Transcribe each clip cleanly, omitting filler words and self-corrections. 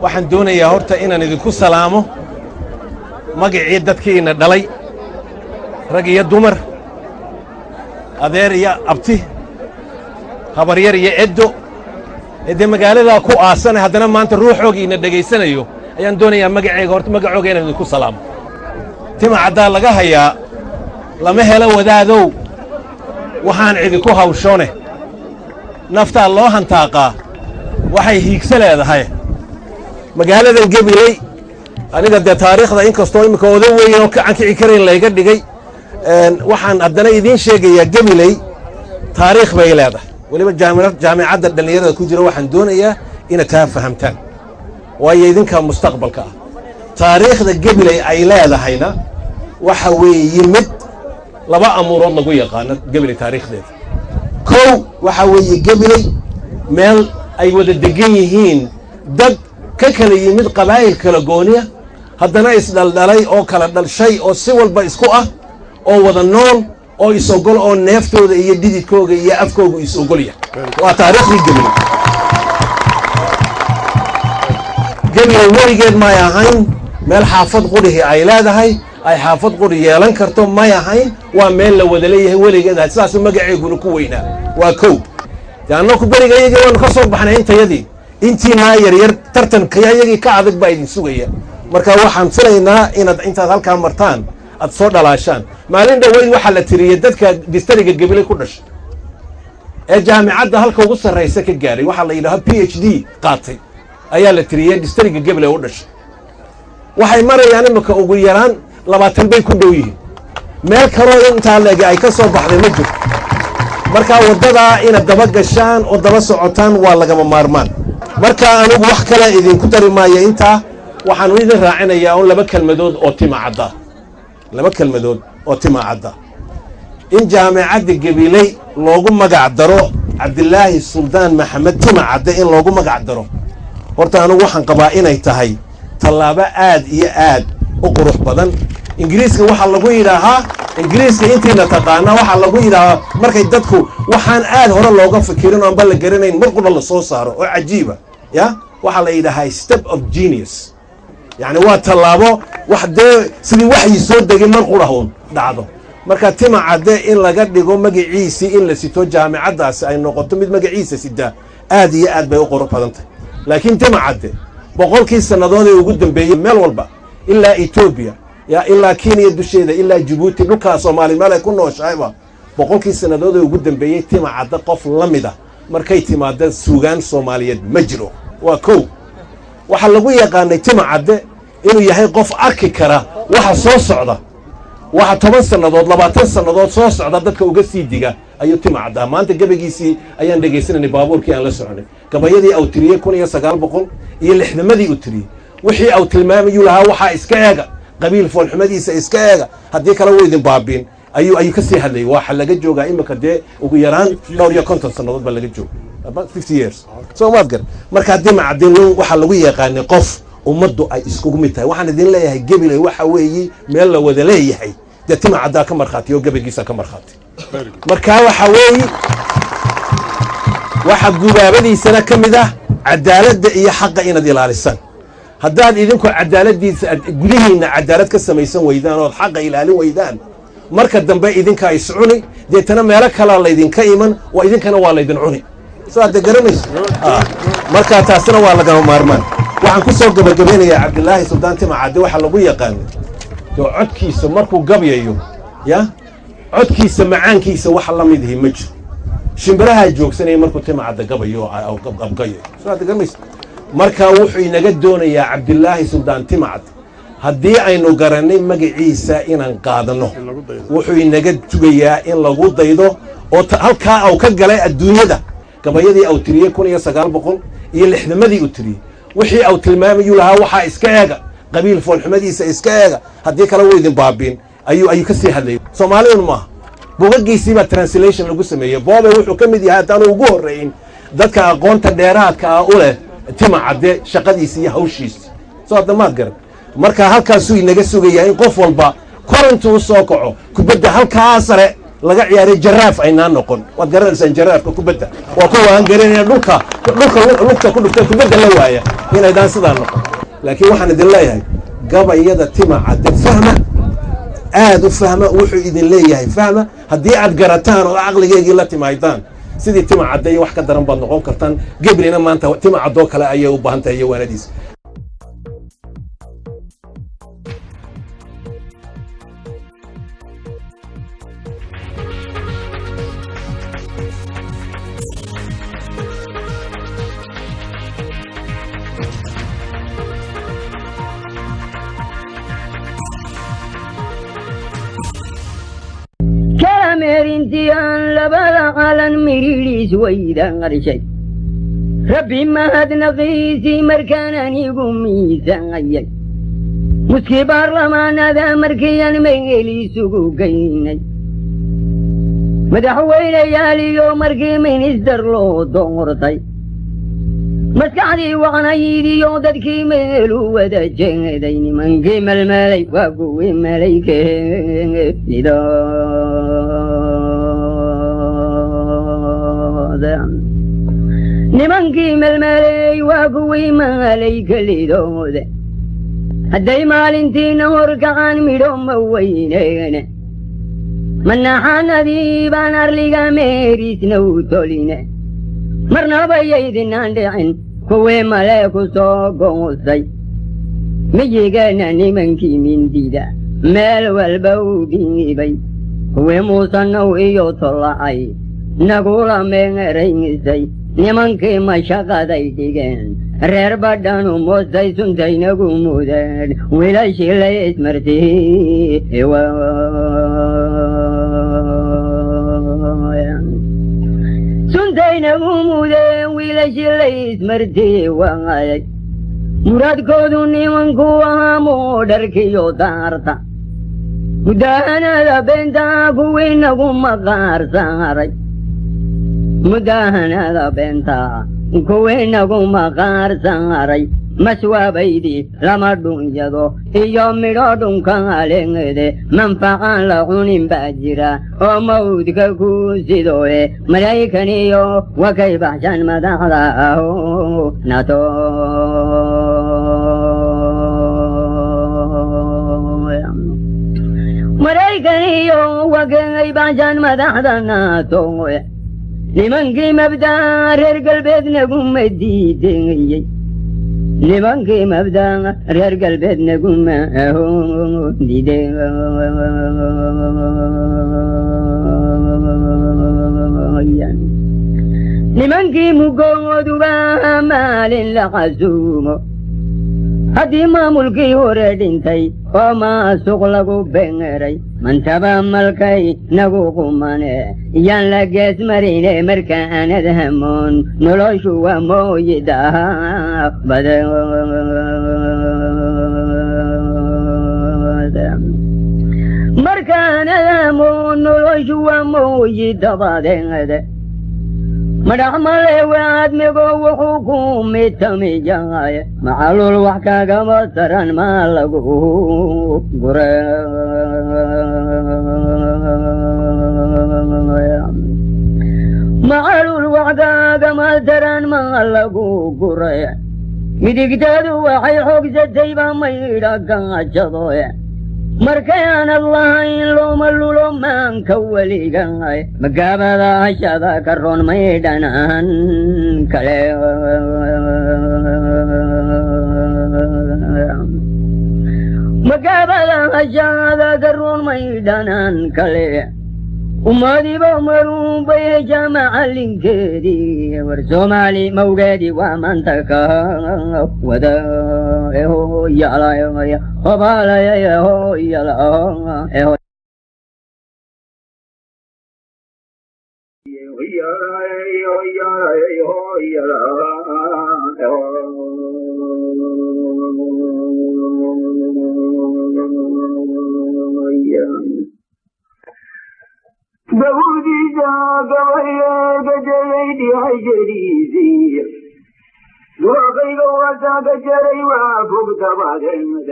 waxaan doonayaa horta inaan idinku salaamo magacii dadkiina dhalay rag iyo dumar adeer iyo abti habaryar iyo eddo edde magaaladaa ku aasanay haddana maanta ruuxoogiina dhegaysanayo ayaan doonayaa magacayga horta magacooga inaan idinku salaamo tima caddaa laga hayaa lama helo wadaadow waxaan idinku hawshoone naftaa loo hantaaqaa waxay hiigsa leedahay magaaladan Gabiley aniga de taariikhda inkastoo imika oday weyn oo kacan kici karayn layga dhigay waxaan haddana idiin sheegayaa Gabiley taariikh bay leedahay waliba jaamacadda dhalinyarada ku jira waxaan doonayaa inaad taa fahamtaan waayo idinka mustaqbalka ah taariikhda Gabiley ay leedahayna waxa weeye mid laba amuurood lagu yaqaan Gabiley taariikhdeeda kow waxa weeye Gabiley meel ay wada degan yihiin dad ka kala yimid qabaayil kala gooniya haddana isdhaldhalay oo kala dhalshay oo si walba isku ah oo wada nool oo isogol oo neeftooda iyo dhididkooga iyo afkooga isogolya waa taariikhdii Gabiley Gabiley weligeed may ahayn meel xaafad qudhihi ay leedahay ay xaafad qudhi yeelan karto may ahayn waa meel la wada leeyahay weligeed sidaas magaceeguna ku weynaa waa kow yaano ku barigaygii waan ka soo baxnay intayadii intiina yaryar tartankayagii ka adag baa idin sugaya marka waxaan filaynaa inaad intaad halkaa martaan aad soo dhalaashaan maalin dhaweyd waxaa la tiriyey dadka distriga Gabiley ku dhashay ee jaamacadda halka ugu sarreysa ka gaaray waxaa la yidhaahdaa PhD qaatay ayaa la tiriyey distriga Gabiley u dhashay waxay marayaan imika ugu yaraan 20 bay ku dhow yihiin meel kaloo intaa leegi ay ka soo baxday ma jirto marka wadada inaad daba gashaan oo daba socotaan waa lagama maarmaan marka anigu wax kale idinku dari maayo intaa waxaan idin raacinayaa oo laba kelmadood oo tima cadda in jaamacadda Gabiley loogu magac daro Cabdillaahi Suldaan Maxamed tima cadda in loogu magac daro horta anigu waxaan qabaa inay tahay tallaabo aad iyo aad u qurux badan ingiriiska waxa lagu yiraahaa ingiriiska intiina taqaana waxa lagu yiraahaa markay dadku waxaan aad hore looga fikirin oo bal garanayn markuu la soo saaro oo cajiiba ya waxa la yiraahaa step of genius yani waa tallaabo wax sidii waxyi soo degay markuu dhahoon dhacdo marka tima cadde in laga dhigo magaciisi in la sito jaamacadaas ay noqoto mid magaciisa sida aad iyo aad bay u qurux badan tahay laakiin tima cadde boqolkii sanadood ee ugu dambeeyay meel walba ilaa Ethiopia ya ilaa Kenya dusheeda ilaa Djibouti dhulka Soomaaliya meel ay ku nooshayba boqolkii sanadood ee ugu dambeeyay tima cadde qof lamida markay timaado suugaan Soomaaliyeed ma jiro waa kow waxa lagu yaqaanay tima cadde inuu yahay qof arki kara waxa soo socda waxa 10 sanadood 20 sanadood soo socda dadka uga sii diga ayuu tima cadda maanta gabagiisii ayaan dhageysanay baabuurkii aan la soconay gabayadii aw tiriyay 1900 iyo 60madii u tiriyay wixii aw tilmaamayu lahaa waxa iska eega qabiil foolxumadiisa iska eega haddii kala weydin baabiin ayuu ka sii hadlay waxa laga joogaa imika dee ugu yaraan dhowr iyo 50 sanadood baa laga joogaa about 50 years so maadgar marka tima cadde waxa lagu yaqaanay qof ummaddu ay iskugu mid tahay waxaan idin leeyahay Gabiley waxa weeye meel la wada leeyahay de tima cadda ka marxaati oo gabagiisa ka marxaati marka waxa weeye waxa gubaabadiisana kamid ah cadaaladda iyo xaqqa inaad ilaalisaan haddaad idinku cadaaladiisa gudihiina cadaalad ka samaysan weydaan oo xaqqa ilaalin weydaan marka dambe idinka ay soconi deetana meelo kale la idinka iman oo idinkana waa la idin cuni soo garanayso marka taasina waa laga maarmaan waxaan ku soo gabagabeynayaa Cabdillaahi Suldaan tima cadde waxa lagu yaqaan codkiisa markuu gabyayo ya codkiisa macaankiisa waxa la mid yahay ma jiro shimbiraha joogsanay markuu tima cadde gabayo oo qabgayo soo garanayso marka wuxuu inaga doonayaa Cabdillaahi Suldaan tima cadde haddii aynu garanay magaciisa inaan qaadano wuxuu inaga tugayaa in lagu daydo oo halkaa uu ka galay adduunyada gabayadii uu tiriyay 1900 iyo 60madii uu tiriyay wixii uu tilmaamayu lahaa waxa iska eega qabiil foolxumadiisa iska eega haddii kala weydin baabiin ayuu ka sii hadlay Soomaalidu ma buugagiisii baa translation lagu sameeyay boobe wuxuu ka mid yahay tan ugu horeeyay dadka aqoonta dheeraadka ah u leh tima cadde shaqadiisa iyo hawshiisa soo damaad garan marka halkaas uu inaga sugayaa in qof walba korantu soo kaco kubadda halkaas sare laga ciyaaray jaraaf aynaan noqon waad garanaysaan jaraafka kubadda waa kuwa aan garanayna dhulka lugta ku dhuftay kubadda la waaya inaydaan sidaa noqon laakiin waxaan idin leeyahay gabayada tima cadde fahma aad u fahma wuxuu idin leeyahay fahma haddii aad garataan oo caqligeygii la timaydaan sidii tima cadde iyo wax ka daran baad noqon kartaan gabrina maanta tima caddoo kale ayay u baahan tahay iyo waanadiisa كاميرينتيان لبلا على مريليس ويدا غرشي ربي ما هد نقيسي مركانني قمي زغيي مسكي برلمان هذا مركيان ميلي سوقو قيني مدحوي ليالي يوم مركي من ازدرلو دورتي مسكعدي وانا يدي يوددكي ميلو ودا جيديني من قيم الملك وقوي ملك لذا nimankii melmeley waa kuwii maalayka lidooda hadday maalintiina horkacaan midho ma weyneene manaxaanadii baan arliga meeriisna u toline marnaba yaydinaan dhicin kuwii malee ku soo goosay miyigana nimankii mindida meel walba u dhiibay kuwii muusanow iyo tolacay nagula meeraysay nimankii mashaqaday dhigeen reer badhanu moostay suntaynagu mudeen wiilashii la ismartii suntaynagu mudeen wiilashii la ismartii waayay muraadkoodu nimanku ahaa moodharkiyo daarta mudahanada beentaa kuwii nagu maqaar saaray mudahanada beentaa kuwii nagu maqaar saaray maswaabaydii lama dhunyado iyo midho dhunka alengede manfacaan la cunin baa jira oo mawdka ku sidoe malaykaniyo wakay baxshan madaxda aho nato malaykaniyo wakay baxshan madaxda nato nimankii mabdaa reer galbeednaguma diideyey nimankii mabdaa reer galbeednaguma diidey nimankii mugooduba maalin la casuumo haddii maamulkii hore dhintay oo maasuq lagu bengeray mantaba malkay nagu qumane yaan la gees marine markaanad hamoon noloshu waa mooyidaha bada markaanad hamoon noloshu waa mooyidabadeede madaxmale waadmigo wuxuu ku mitamiyahay macalul wax kagama taran maa lagu gure macalul wax kagama taran maa lagu gure midigteedu waxay xoogsatayba maydha gaajadoe markaanad lahayn looma lulo maanka weligahay magaabada hashada ka roon maydhanaan kale magaabada hashada ka roon maydhanaan kale ummadiba maruunbay heshaa macalinkeedii war soomaali mawgeedii waa maanta ka wada hoyalay hobalay hoyala بودي جاقوية قجريدي حجريزي وغيب وزا قجري وفوق تبادين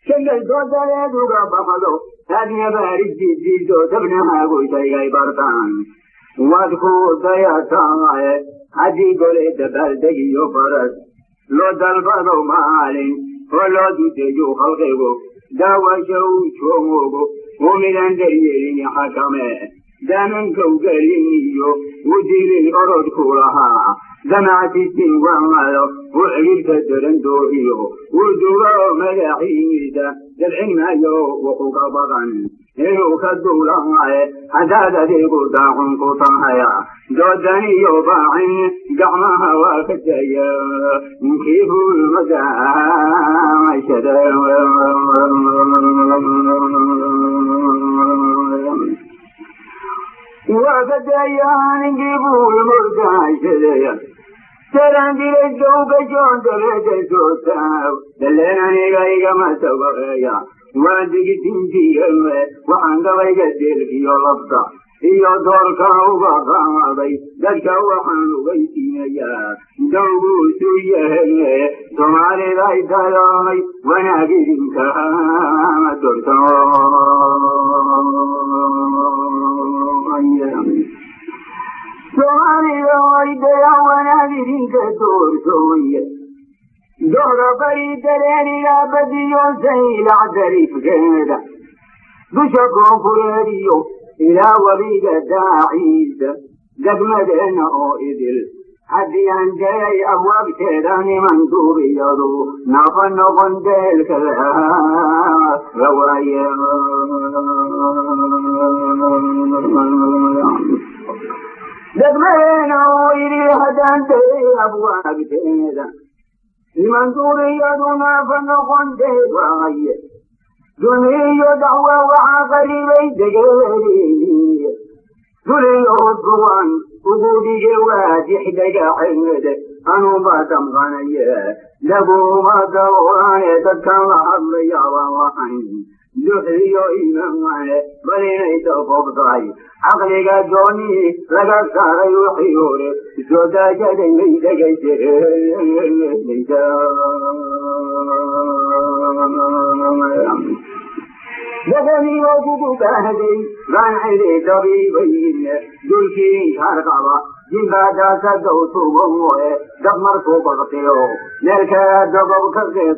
كنجل توزالي دوغا بخلو هذه بارد جديد تبنها قوشي برطان وادخو سيطان هذه قلت بردقي يفرس لو دلبضوا مالين ولو تتجو خلقه داوى شوشوه ومن اندريين حكمه دامن كوكرينيو ودير الأرض كلها دمعت السنوان وعلمت الدرندوهيو ودوا ملاحيدا دلعين مايو وقوق بغن إنو كدولا حداد ديقو داخن قطايا دوداني يوباعين قعمها وكتايا كيف المجاشد وكتايا نجيبو المرجاشد سرندي لجوك جون دلت سوتاو دلنا نيغا ما سوغيا وادي تنجي وعند ويقدر في لفظة iyo doorka uga qaaday dadka waxaan weydiinayaa dawgu yahay Soomaalida ay tahay wanaagidinka doorka Soomaalida ay tahay wanaagidinka doorka دورة بريدة ليلة بديو زيل عدريف جيدة بشكو فريديو إلى وليدة داعيد قد مدينة إدل حدي عن جاي أبواب كيداني منصور يضو نظن ديل كذا روايا قد مدينة إدل حدان جاي أبواب كيداني منصور يدنا فنقن دواعي دنيا دعوة وعقلي بيدقالي دنيا الضوان وجودي جواد يحدق حمد أنو ما تمغني لبو ما دوان تتكلم حظي ووحن دحيو إيمان بلين يتفضي عقلي قدوني لقد صار يحيور جودا جدي بيدقيت لقني وجود كهدي غان عيدي طبيبين دلكي هرقبا جنبادا سدو صوبه دمر فوق بطيو نركا دبب كذي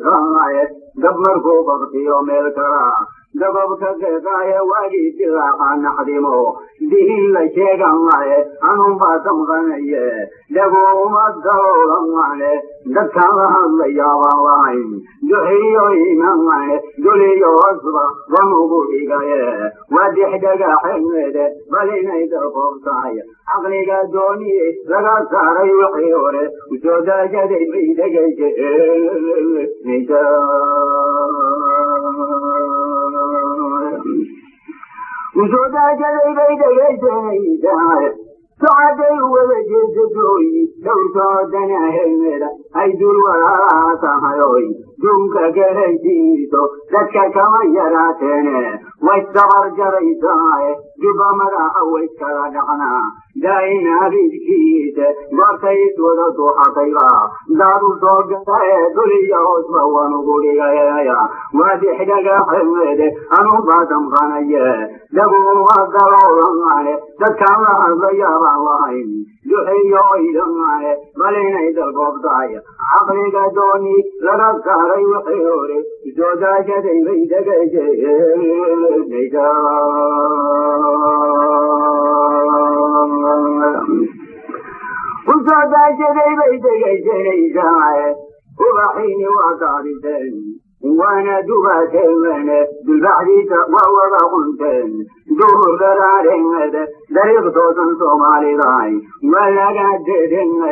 دمر فوق بطيو ملكرا دبب كذي واجي تلاقا نحدمو دين لشيغا أنهم باسم غنية دبو مدهو لمعنى دكا الله والله دحيو إيمان دليو أصبا ومبوهي غاية ودي حدقا حمد بلين يدفو صايا عقلي قدوني لغا صار يحيور وجودا جدي بيدقى وجودا جدي بيدقى سعدي وجد جوي لو صادنا همرا أيدول ولا سهروي جونك كريتو لك كما يراتنا واستغر جريتاي جبا مرا ويسكرا دعنا داينا بيكيد وارتيت ودو حطيرا دارو صوغتاي دولي عصبا ونقولي يا وادي حدقا حمد أنو باتم غنية دبو وقروا لمعنى دكاما الضيارة الله دحيو إيدمعنى ملينا يدرقب ضايا عقلي قدوني لرقار يحيوري جودا جدي بيدك جيدا وجودا جدي بيدك جيدا وبحيني وقاردين وانا دوبات المنى بالبعد ووضع قنتين دور درارين دريق توسن صومالي راي ولا قدرين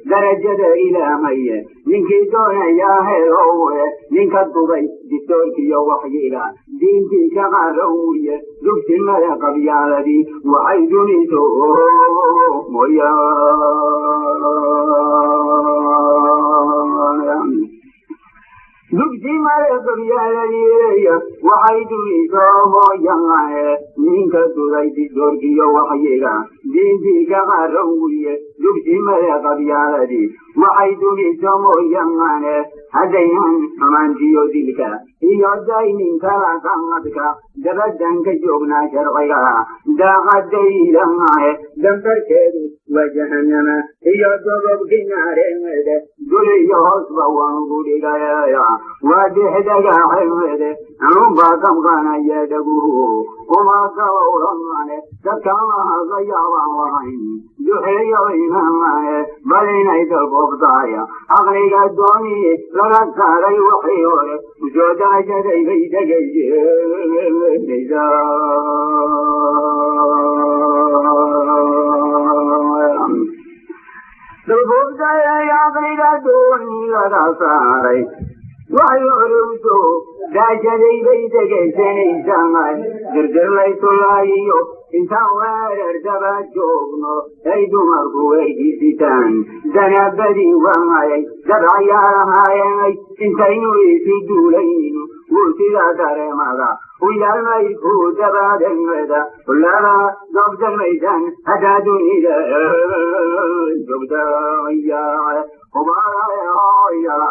درجة إلهي ننكي دون يا هلوه ننك الضبي دستوركي وحيلا دينتي كغاروية دكت الملا قبيالتي وعيدني سوء مويا دكتي مرق بيالي وحيدني سوء يمعي منك تريد دوركي وحيلا دينتي كغاروية دكتي مرق بيالي وحيدني سوء يمعي هدينا أمان جيو ذلك يودي من كلا كامتك دبدن كجوبنا شرقيا دا غدي لما دمتر كيدو وجهنم يودو بكنارين دولي يوصف وانقولي يا وجه دقا حمد عمبا كم كان يدقوه وما قولوا عنه تكاها غيابا وعين دحي وإمامه بلين يتبطايا أغرق الدوني لنكاري وحيوه وجودا جدي في دقي تبطا يغرق الدوني لنكاري وحيوه داجدي بيتك سني زمان جرجر ليس لايو انت وارر دبجوغنو ايدو مرقوي ستان زنبدي وماي زبعي هاي انت ينوي في دولين وسيدا كرماغا ويا الميكو دباد المدى ولا زبد الميدان هدادوني جبدا يا وما يا